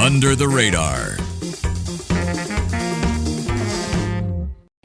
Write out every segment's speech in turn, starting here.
Under the Radar.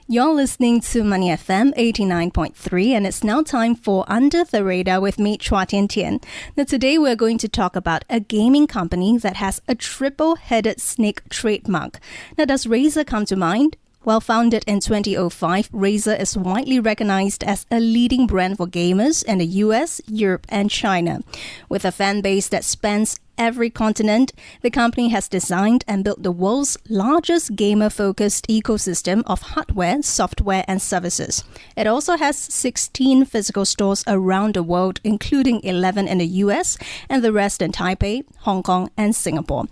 You're listening to Money FM 89.3, and it's now time for Under the Radar with me, Chua Tian Tian. Now, today we're going to talk about a gaming company that has a triple-headed snake trademark. Now, does Razer come to mind? Well, founded in 2005, Razer is widely recognized as a leading brand for gamers in the US, Europe, and China. With a fan base that spans every continent, the company has designed and built the world's largest gamer-focused ecosystem of hardware, software, and services. It also has 16 physical stores around the world, including 11 in the US and the rest in Taipei, Hong Kong, and Singapore.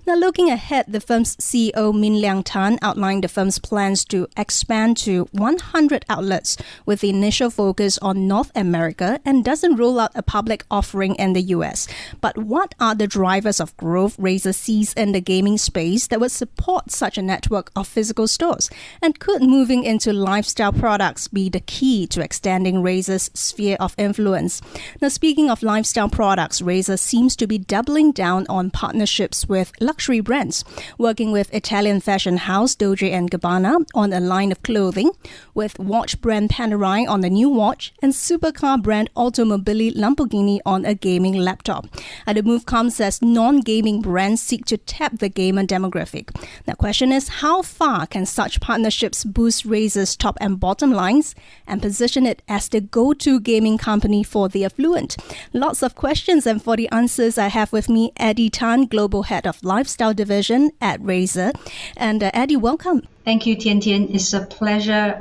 Now, looking ahead, the firm's CEO Min-Liang outlined the firm's plans to expand to 100 outlets with the initial focus on North America and doesn't rule out a public offering in the US. But what are the drivers of growth Razer sees in the gaming space that would support such a network of physical stores? And could moving into lifestyle products be the key to extending Razer's sphere of influence? Now, speaking of lifestyle products, Razer seems to be doubling down on partnerships with luxury brands, working with Italian fashion house Dolce & Gabbana on a line of clothing, with watch brand Panerai on a new watch, and supercar brand Automobili Lamborghini on a gaming laptop. And the move comes as non-gaming brands seek to tap the gamer demographic. The question is, how far can such partnerships boost Razer's top and bottom lines and position it as the go-to gaming company for the affluent? Lots of questions, and for the answers, I have with me Eddie Tan, Global Head of Lifestyle Division at Razer. And Eddie, welcome. Thank you, Tian Tian. It's a pleasure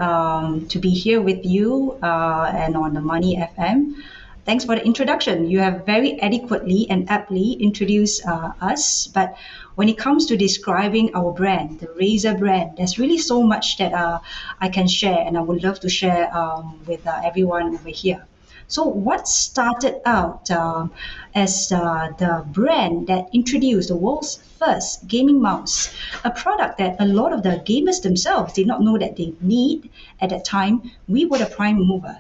to be here with you and on the Money FM. Thanks for the introduction. You have very adequately and aptly introduced us. But when it comes to describing our brand, the Razer brand, there's really so much that I can share, and I would love to share with everyone over here. So what started out as the brand that introduced the world's first gaming mouse, a product that a lot of the gamers themselves did not know that they need at that time. We were the prime mover.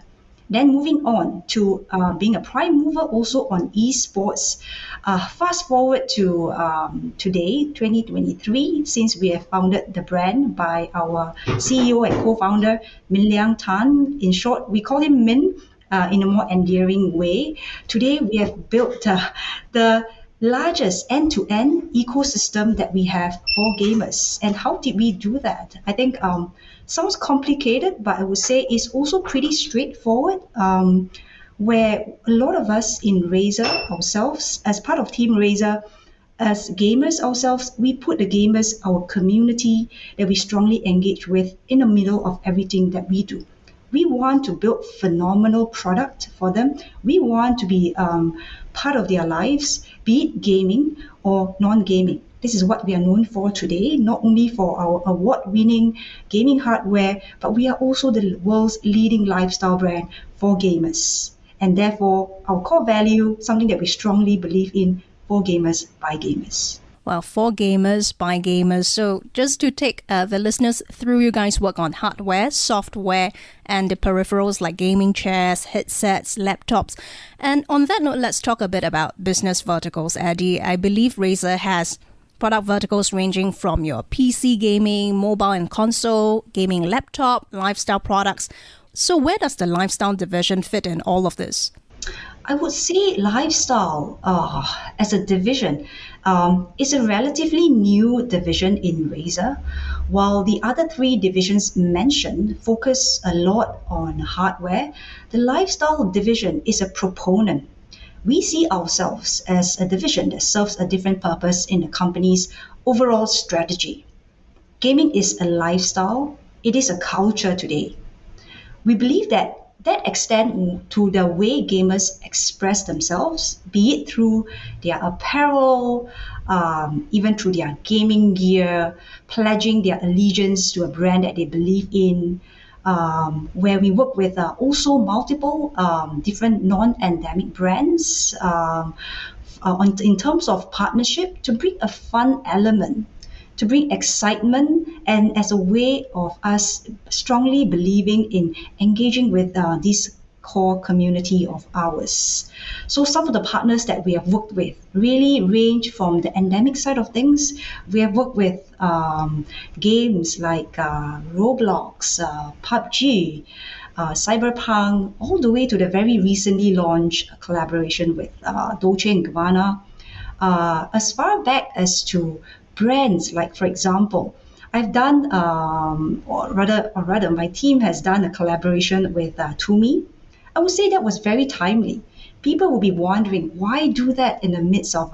Then moving on to being a prime mover also on esports. Fast forward to today, 2023, since we have founded the brand by our CEO and co-founder, Min-Liang Tan. In short, we call him Min in a more endearing way. Today, we have built the largest end-to-end ecosystem that we have for gamers. And how did we do that? I think sounds complicated, but I would say it's also pretty straightforward, where a lot of us in Razer ourselves, as part of Team Razer, as gamers ourselves, we put the gamers, our community that we strongly engage with, in the middle of everything that we do. We want to build phenomenal product for them. We want to be part of their lives, be it gaming or non-gaming. This is what we are known for today, not only for our award-winning gaming hardware, but we are also the world's leading lifestyle brand for gamers. And therefore, our core value, something that we strongly believe in, for gamers, by gamers. Well, for gamers, by gamers. So just to take the listeners through, you guys work on hardware, software, and the peripherals like gaming chairs, headsets, laptops. And on that note, let's talk a bit about business verticals, Eddie. I believe Razer has product verticals ranging from your PC gaming, mobile and console, gaming laptop, lifestyle products. So where does the lifestyle division fit in all of this? I would say lifestyle as a division is a relatively new division in Razer, while the other three divisions mentioned focus a lot on hardware. The lifestyle division is a proponent. We see ourselves as a division that serves a different purpose in the company's overall strategy. Gaming is a lifestyle. It is a culture today. We believe that extends to the way gamers express themselves, be it through their apparel, even through their gaming gear, pledging their allegiance to a brand that they believe in, where we work with also multiple different non-endemic brands in terms of partnership to bring a fun element, to bring excitement, and as a way of us strongly believing in engaging with these core community of ours. So some of the partners that we have worked with really range from the endemic side of things. We have worked with games like Roblox, PUBG, Cyberpunk, all the way to the very recently launched collaboration with Dolce & Gabbana. As far back as to brands, like for example, I've done, or rather, my team has done a collaboration with Tumi. I would say that was very timely. People will be wondering why do that in the midst of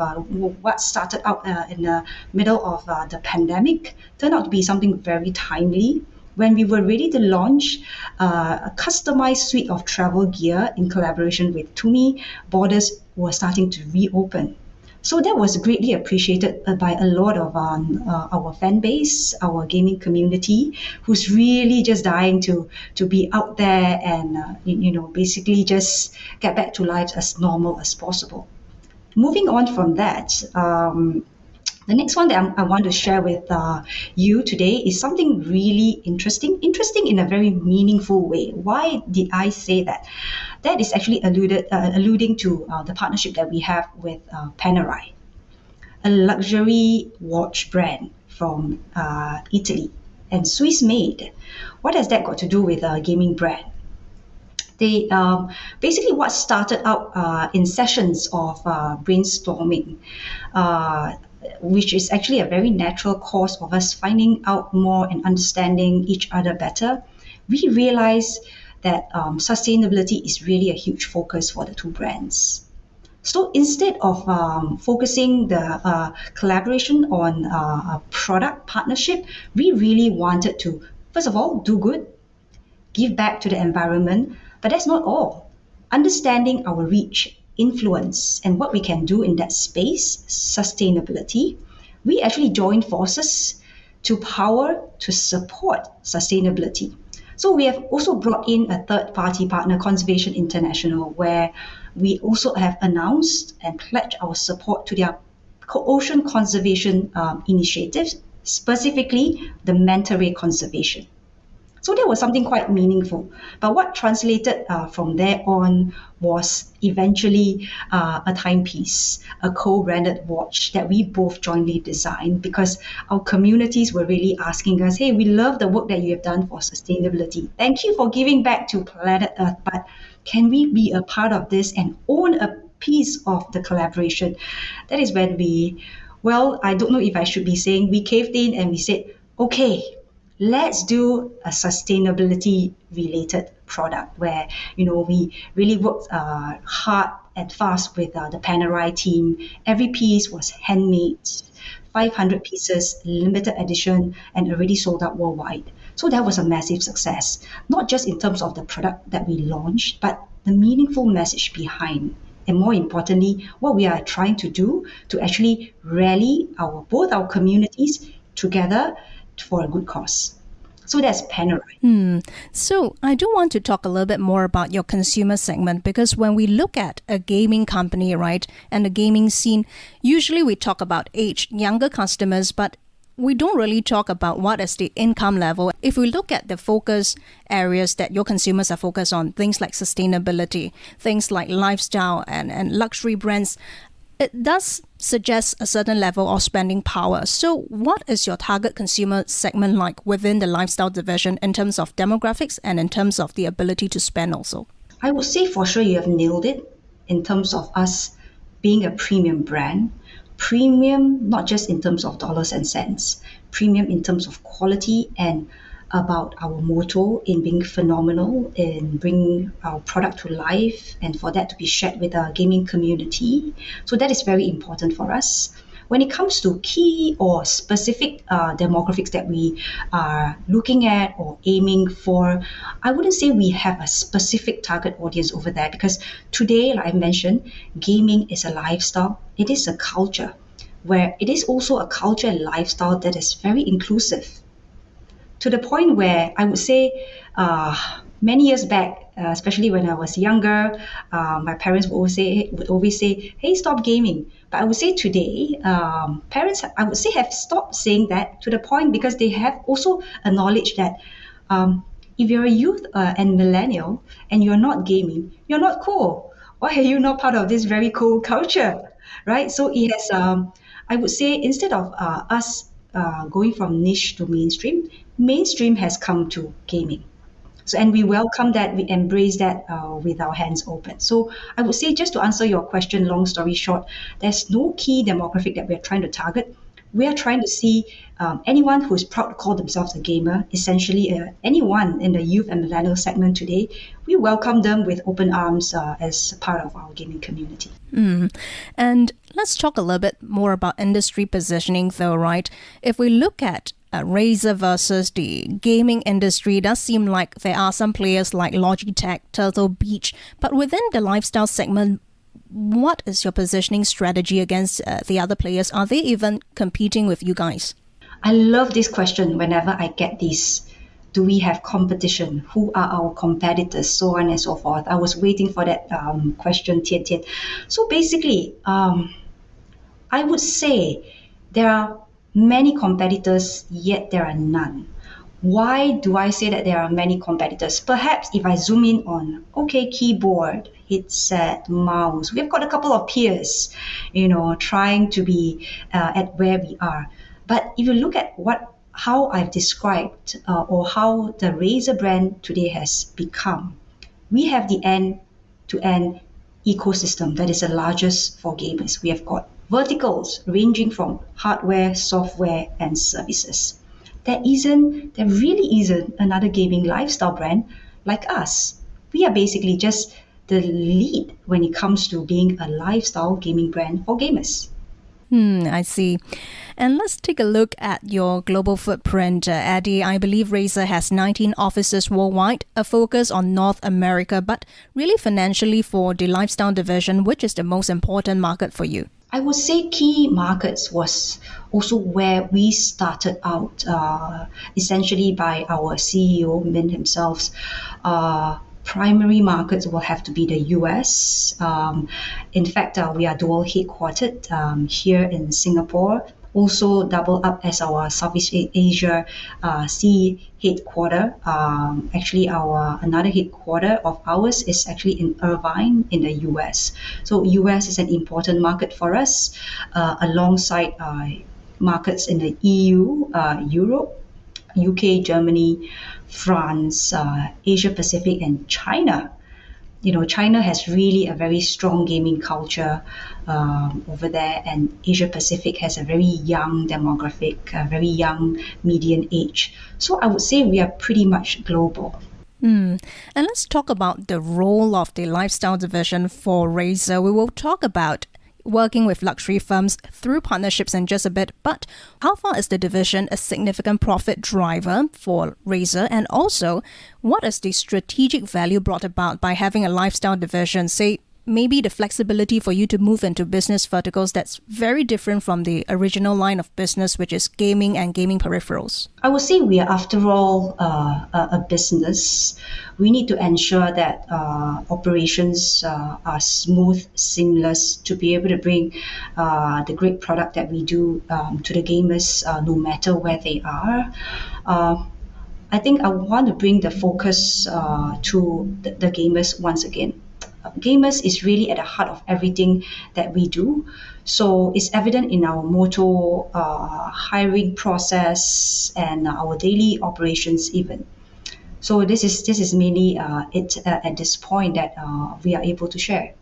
what started out in the middle of the pandemic. Turned out to be something very timely. When we were ready to launch a customized suite of travel gear in collaboration with Tumi, borders were starting to reopen. So that was greatly appreciated by a lot of our fan base, our gaming community, who's really just dying to be out there and basically just get back to life as normal as possible. Moving on from that, the next one that I want to share with you today is something really interesting in a very meaningful way. Why did I say that? That is actually alluding to the partnership that we have with Panerai, a luxury watch brand from Italy and Swiss made. What has that got to do with a gaming brand? They basically what started out in sessions of brainstorming, which is actually a very natural course of us finding out more and understanding each other better. We realize that sustainability is really a huge focus for the two brands. So instead of focusing the collaboration on a product partnership, we really wanted to, first of all, do good, give back to the environment, but that's not all. Understanding our reach, influence, and what we can do in that space, sustainability, we actually joined forces to power to support sustainability. So we have also brought in a third-party partner, Conservation International, where we also have announced and pledged our support to their ocean conservation initiatives, specifically the manta ray conservation. So that was something quite meaningful. But what translated from there on was eventually a timepiece, a co-branded watch that we both jointly designed because our communities were really asking us, hey, we love the work that you have done for sustainability. Thank you for giving back to planet Earth, but can we be a part of this and own a piece of the collaboration? That is when I don't know if I should be saying we caved in and we said, okay, let's do a sustainability related product where we really worked hard and fast with the Panerai team. Every piece was handmade, 500 pieces, limited edition, and already sold out worldwide. So that was a massive success, not just in terms of the product that we launched, but the meaningful message behind. And more importantly, what we are trying to do to actually rally both our communities together for a good cause. So that's Panerai. So I do want to talk a little bit more about your consumer segment, because when we look at a gaming company, right, and the gaming scene, usually we talk about age, younger customers, but we don't really talk about what is the income level. If we look at the focus areas that your consumers are focused on, things like sustainability, things like lifestyle and luxury brands, it does suggest a certain level of spending power. So what is your target consumer segment like within the lifestyle division in terms of demographics and in terms of the ability to spend also? I would say for sure you have nailed it in terms of us being a premium brand. Premium, not just in terms of dollars and cents, premium in terms of quality and about our motto in being phenomenal, in bringing our product to life, and for that to be shared with our gaming community. So that is very important for us. When it comes to key or specific demographics that we are looking at or aiming for, I wouldn't say we have a specific target audience over there, because today, like I mentioned, gaming is a lifestyle. It is a culture where it is also a culture and lifestyle that is very inclusive, to the point where I would say many years back, especially when I was younger, my parents would always say, hey, stop gaming. But I would say today, parents, I would say, have stopped saying that, to the point because they have also acknowledged that if you're a youth and millennial and you're not gaming, you're not cool. Why are you not part of this very cool culture, right? So it has, I would say, instead of us going from niche to mainstream, mainstream has come to gaming. So, and we welcome that, we embrace that with our hands open. So, I would say, just to answer your question, long story short, there's no key demographic that we're trying to target. We are trying to see anyone who's proud to call themselves a gamer, essentially anyone in the youth and millennial segment today, we welcome them with open arms as part of our gaming community. And let's talk a little bit more about industry positioning, though, right? If we look at Razer versus the gaming industry, it does seem like there are some players like Logitech, Turtle Beach, but within the lifestyle segment, what is your positioning strategy against the other players? Are they even competing with you guys? I love this question whenever I get this. Do we have competition? Who are our competitors? So on and so forth. I was waiting for that question, Tian Tian. So basically, I would say there are many competitors, yet there are none. Why do I say that there are many competitors? Perhaps if I zoom in on, okay, keyboard, headset, mouse, we've got a couple of peers, trying to be at where we are. But if you look at how I've described or how the Razer brand today has become, we have the end-to-end ecosystem that is the largest for gamers. We have got verticals ranging from hardware, software, and services. There really isn't another gaming lifestyle brand like us. We are basically just the lead when it comes to being a lifestyle gaming brand for gamers. I see. And let's take a look at your global footprint, Eddie. I believe Razer has 19 offices worldwide, a focus on North America, but really financially for the lifestyle division, which is the most important market for you? I would say key markets was also where we started out, essentially by our CEO, Min himself. Primary markets will have to be the US. In fact, we are dual headquartered here in Singapore. Also double up as our Southeast Asia C headquarter. Actually, our another headquarter of ours is actually in Irvine in the US. So US is an important market for us, alongside markets in the EU, Europe, UK, Germany, France, Asia Pacific, and China. China has really a very strong gaming culture over there, and Asia Pacific has a very young demographic, a very young median age. So I would say we are pretty much global. And let's talk about the role of the lifestyle division for Razer. We will talk about working with luxury firms through partnerships in just a bit, but how far is the division a significant profit driver for Razer? And also, what is the strategic value brought about by having a lifestyle division? Say, maybe the flexibility for you to move into business verticals that's very different from the original line of business, which is gaming and gaming peripherals. I would say we are, after all, a business. We need to ensure that operations are smooth, seamless, to be able to bring the great product that we do to the gamers, no matter where they are. I think I want to bring the focus to the gamers once again. Gamers is really at the heart of everything that we do. So it's evident in our motto, hiring process, and our daily operations even. So this is mainly it at this point that we are able to share.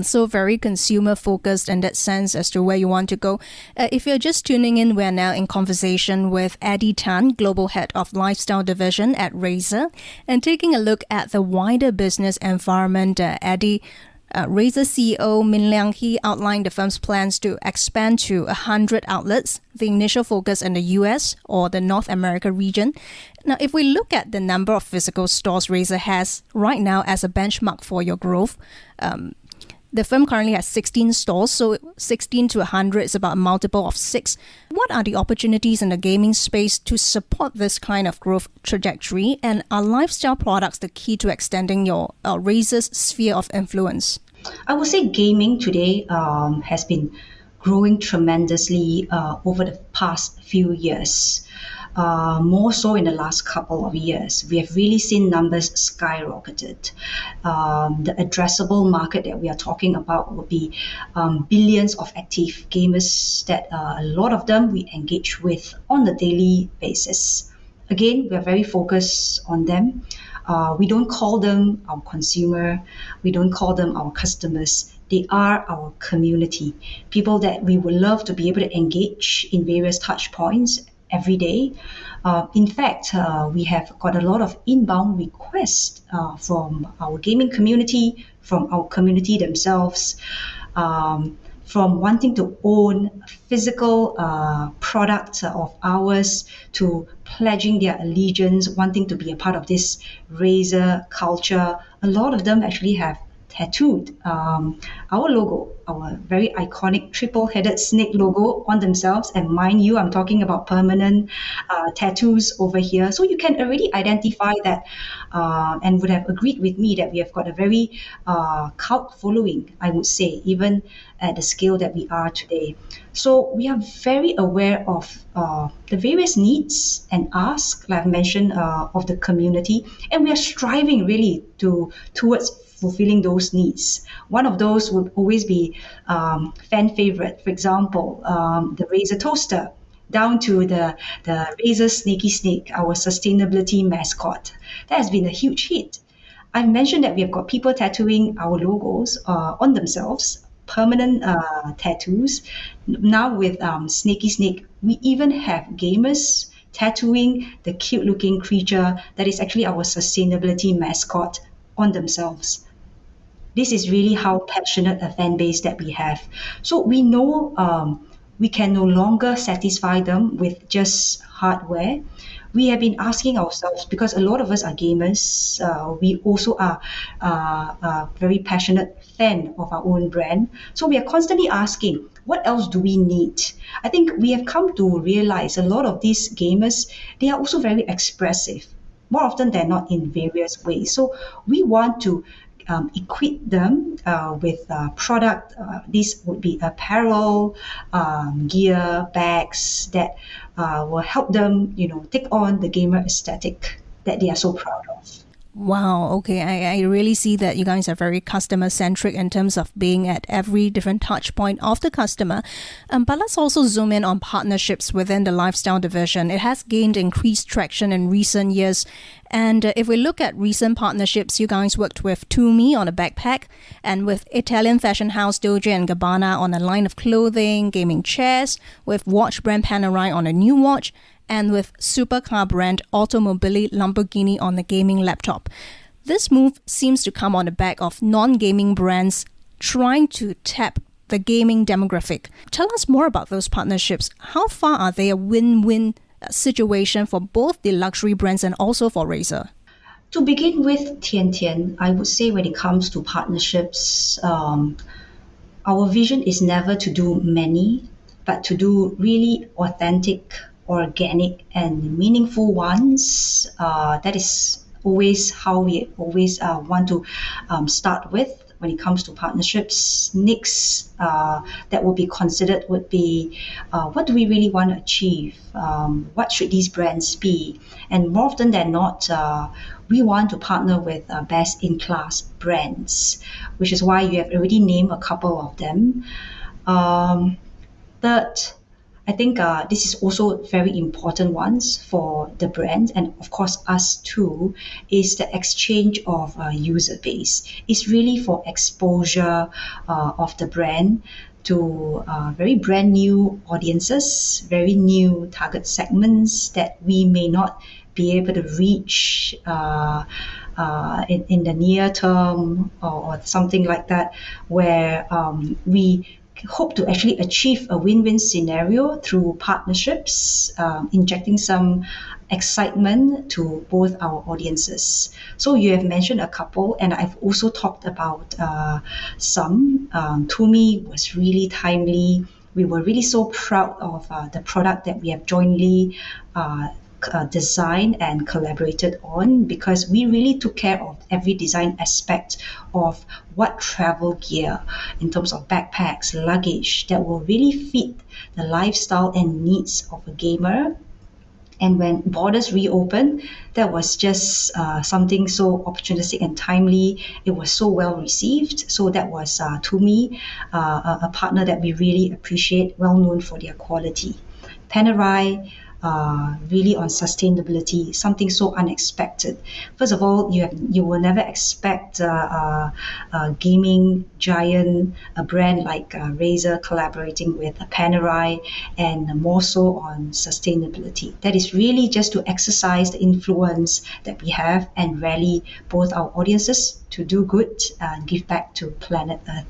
So very consumer focused in that sense as to where you want to go. If you're just tuning in, we're now in conversation with Eddie Tan, Global Head of Lifestyle Division at Razer, and taking a look at the wider business environment. Eddie, Razer CEO Min-Liang, he outlined the firm's plans to expand to 100 outlets, the initial focus in the US or the North America region. Now, if we look at the number of physical stores Razer has right now as a benchmark for your growth, the firm currently has 16 stores, so 16 to 100 is about a multiple of 6. What are the opportunities in the gaming space to support this kind of growth trajectory? And are lifestyle products the key to extending your Razer's sphere of influence? I would say gaming today has been growing tremendously over the past few years. More so in the last couple of years. We have really seen numbers skyrocketed. The addressable market that we are talking about would be billions of active gamers that a lot of them we engage with on a daily basis. Again, we are very focused on them. We don't call them our consumer. We don't call them our customers. They are our community, people that we would love to be able to engage in various touch points every day. In fact, we have got a lot of inbound requests from our gaming community, from our community themselves, from wanting to own physical products of ours to pledging their allegiance, wanting to be a part of this Razer culture. A lot of them actually have tattooed our logo, our very iconic triple-headed snake logo on themselves. And mind you, I'm talking about permanent tattoos over here. So you can already identify that and would have agreed with me that we have got a very cult following, I would say, even at the scale that we are today. So we are very aware of the various needs and asks, like I mentioned, of the community, and we are striving really towards fulfilling those needs. One of those would always be fan favorite, for example, the Razer toaster, down to the Razer Snaky Snake, our sustainability mascot. That has been a huge hit. I've mentioned that we have got people tattooing our logos on themselves, permanent tattoos. Now with Snaky Snake, we even have gamers tattooing the cute looking creature that is actually our sustainability mascot on themselves. This is really how passionate a fan base that we have. So we know we can no longer satisfy them with just hardware. We have been asking ourselves, because a lot of us are gamers, we also are very passionate fan of our own brand. So we are constantly asking, what else do we need? I think we have come to realize a lot of these gamers, they are also very expressive, more often than not in various ways. So we want to equip them with product. These would be apparel, gear, bags that will help them, take on the gamer aesthetic that they are so proud of. Wow, okay. I really see that you guys are very customer centric in terms of being at every different touch point of the customer. But let's also zoom in on partnerships within the lifestyle division. It has gained increased traction in recent years. And if we look at recent partnerships, you guys worked with Tumi on a backpack and with Italian fashion house Dolce & Gabbana on a line of clothing, gaming chairs, with watch brand Panerai on a new watch, and with supercar brand Automobili Lamborghini on the gaming laptop. This move seems to come on the back of non-gaming brands trying to tap the gaming demographic. Tell us more about those partnerships. How far are they a win-win situation for both the luxury brands and also for Razer? To begin with, Tian Tian, I would say when it comes to partnerships, our vision is never to do many, but to do really authentic, organic and meaningful ones. That is always how we always want to start with when it comes to partnerships. Next, that would be considered would be what do we really want to achieve? What should these brands be? And more often than not, we want to partner with best-in-class brands, which is why you have already named a couple of them. Third, I think this is also very important ones for the brand and of course us too, is the exchange of user base. It's really for exposure of the brand to very brand new audiences, very new target segments that we may not be able to reach in the near term or something like that, where we hope to actually achieve a win-win scenario through partnerships, injecting some excitement to both our audiences. So you have mentioned a couple, and I've also talked about some. Tumi was really timely. We were really so proud of the product that we have jointly designed and collaborated on, because we really took care of every design aspect of what travel gear in terms of backpacks, luggage that will really fit the lifestyle and needs of a gamer. And when borders reopened, that was just something so opportunistic and timely. It was so well received. So that was, to me, a partner that we really appreciate, well known for their quality. Panerai, really on sustainability, something so unexpected. First of all, you will never expect a gaming giant, a brand like Razer collaborating with Panerai, and more so on sustainability. That is really just to exercise the influence that we have and rally both our audiences to do good and give back to planet Earth.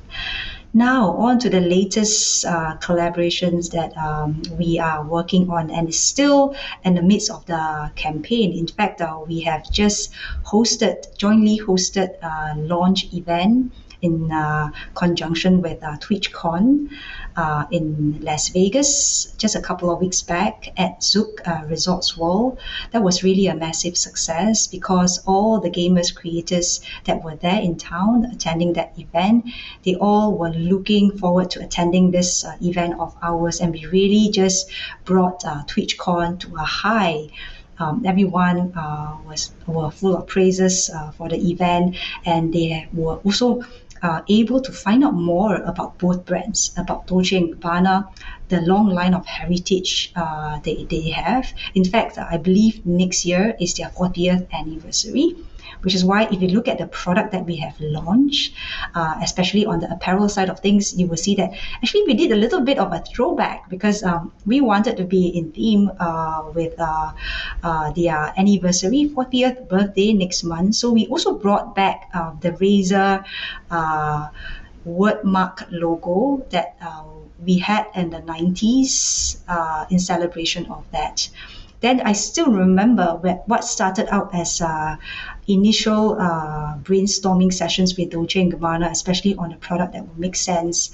Now, on to the latest collaborations that we are working on, and is still in the midst of the campaign. In fact, we have just jointly hosted a launch event in conjunction with TwitchCon in Las Vegas just a couple of weeks back at Zouk Resorts World. That was really a massive success because all the gamers, creators that were there in town attending that event, they all were looking forward to attending this event of ours, and we really just brought TwitchCon to a high. Everyone were full of praises for the event, and they were also able to find out more about both brands, about Dolce & Gabbana, the long line of heritage they have. In fact, I believe next year is their 40th anniversary, which is why if you look at the product that we have launched, especially on the apparel side of things, you will see that actually we did a little bit of a throwback because we wanted to be in theme with their anniversary, 40th birthday next month. So we also brought back the Razer wordmark logo that we had in the 90s in celebration of that. Then I still remember what started out as initial brainstorming sessions with Dolce & Gabbana, especially on a product that would make sense.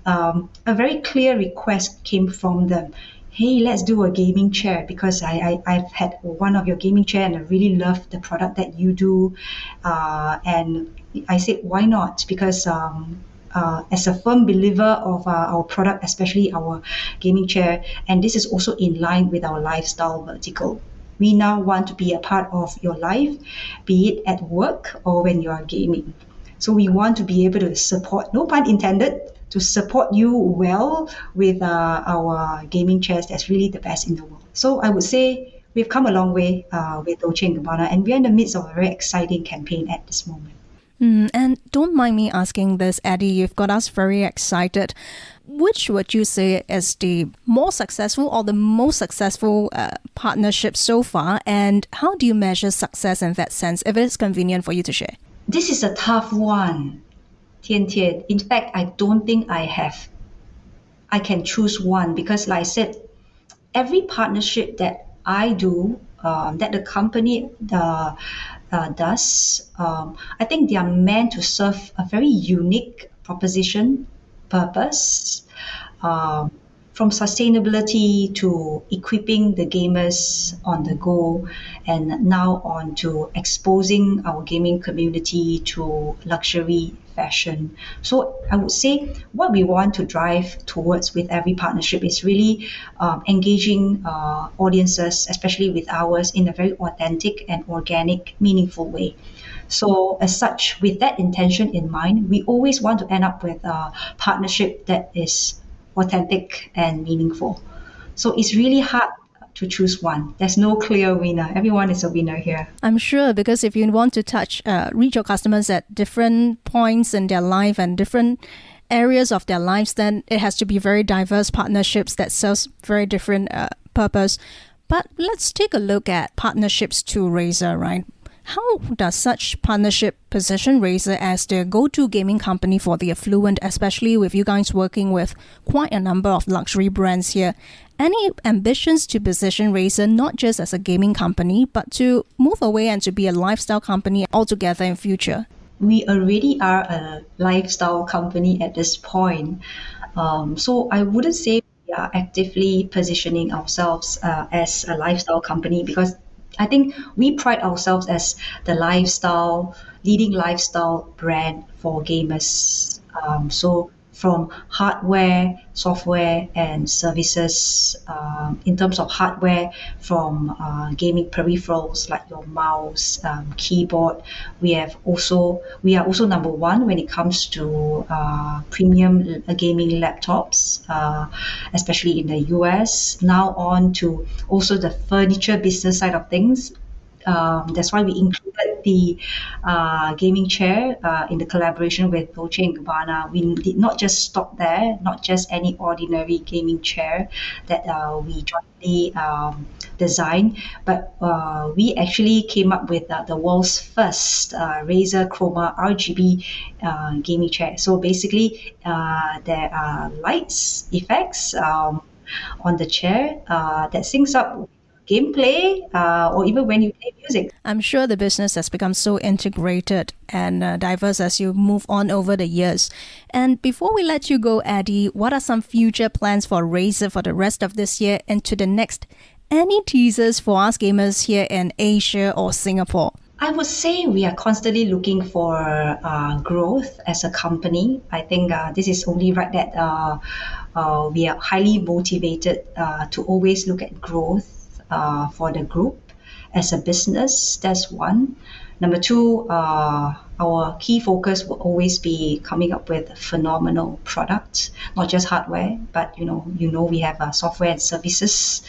A very clear request came from them. Hey, let's do a gaming chair because I've had one of your gaming chair and I really love the product that you do. And I said, why not? Because as a firm believer of our product, especially our gaming chair, and this is also in line with our lifestyle vertical. We now want to be a part of your life, be it at work or when you are gaming. So we want to be able to support, no pun intended, to support you well with our gaming chairs. That's really the best in the world. So I would say we've come a long way with Dolce & Gabbana, and we're in the midst of a very exciting campaign at this moment. And don't mind me asking this, Eddie, you've got us very excited. Which would you say is the more successful or the most successful partnership so far? And how do you measure success in that sense, if it is convenient for you to share? This is a tough one, Tian Tian. In fact, I don't think I can choose one because like I said, every partnership that I do, that the company does, I think they are meant to serve a very unique proposition, purpose, from sustainability to equipping the gamers on the go, and now on to exposing our gaming community to luxury fashion. So I would say what we want to drive towards with every partnership is really engaging audiences, especially with ours, in a very authentic and organic, meaningful way. So as such, with that intention in mind, we always want to end up with a partnership that is authentic and meaningful. So it's really hard to choose one. There's no clear winner. Everyone is a winner here. I'm sure, because if you want to reach your customers at different points in their life and different areas of their lives, then it has to be very diverse partnerships that serves very different purpose. But let's take a look at partnerships to Razer, right? How does such partnership position Razer as the go-to gaming company for the affluent, especially with you guys working with quite a number of luxury brands here? Any ambitions to position Razer not just as a gaming company, but to move away and to be a lifestyle company altogether in future? We already are a lifestyle company at this point. So I wouldn't say we are actively positioning ourselves as a lifestyle company because I think we pride ourselves as the leading lifestyle brand for gamers. So from hardware, software, and services. In terms of hardware, from gaming peripherals like your mouse, keyboard, we are also number one when it comes to premium gaming laptops, especially in the US. Now on to also the furniture business side of things. That's why we included the gaming chair in the collaboration with Dolce & Gabbana. We did not just stop there, not just any ordinary gaming chair that we jointly designed, but we actually came up with the world's first Razer Chroma RGB gaming chair. So basically, there are lights, effects on the chair that syncs up gameplay or even when you play music. I'm sure the business has become so integrated and diverse as you move on over the years. And before we let you go, Eddie, what are some future plans for Razer for the rest of this year and to the next? Any teasers for us gamers here in Asia or Singapore? I would say we are constantly looking for growth as a company. I think this is only right that we are highly motivated to always look at growth for the group as a business. That's one. Number two, our key focus will always be coming up with phenomenal products, not just hardware, but you know we have software and services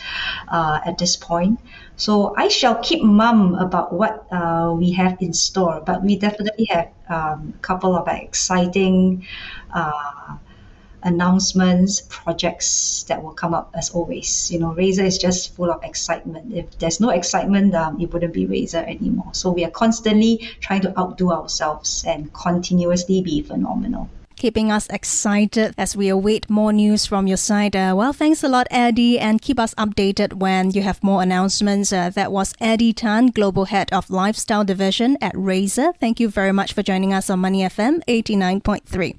at this point. So I shall keep mum about what we have in store, but we definitely have a couple of exciting announcements, projects that will come up as always. Razer is just full of excitement. If there's no excitement, it wouldn't be Razer anymore. So we are constantly trying to outdo ourselves and continuously be phenomenal. Keeping us excited as we await more news from your side. Well, thanks a lot, Eddie, and keep us updated when you have more announcements. That was Eddie Tan, Global Head of Lifestyle Division at Razer. Thank you very much for joining us on Money FM 89.3.